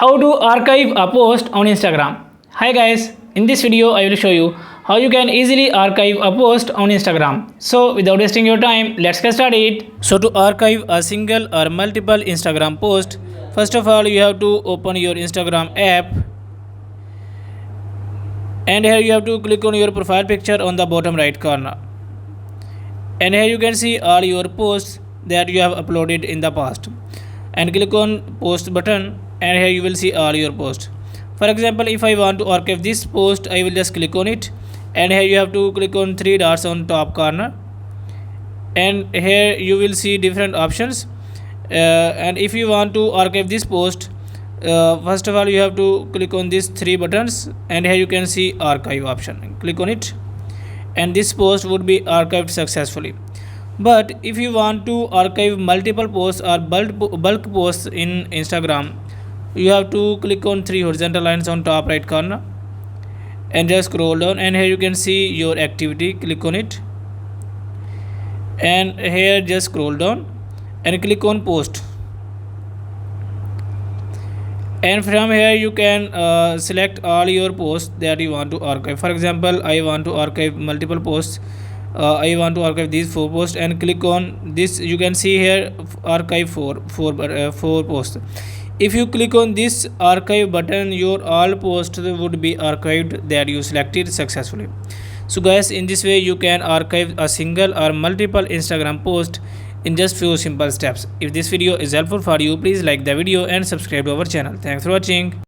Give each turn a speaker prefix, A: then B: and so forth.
A: How to archive a post on Instagram. Hi guys, in this video I will show you how you can easily archive a post on Instagram. So without wasting your time, let's get started. So to archive a single or multiple Instagram post, first of all you have to open your Instagram app, and here you have to click on your profile picture on the bottom right corner. And here you can see all your posts that you have uploaded in the past, and click on post button, and here you will see all your posts. For example, if I want to archive this post, I will just click on it, and here you have to click on three dots on top corner, and here you will see different options. And if you want to archive this post, first of all you have to click on these three buttons, and here you can see archive option. Click on it, and this post would be archived successfully. But if you want to archive multiple posts or bulk posts in Instagram, you have to click on three horizontal lines on top right corner, and just scroll down, and here you can see your activity. Click on it, and here just scroll down and click on post, and from here you can select all your posts that you want to archive. For example, I want to archive multiple posts. I want to archive these four posts, and click on this. You can see here archive four posts. If you click on this archive button, your all posts would be archived that you selected successfully. So guys, in this way you can archive a single or multiple Instagram post in just few simple steps. If this video is helpful for you, please like the video and subscribe to our channel. Thanks for watching.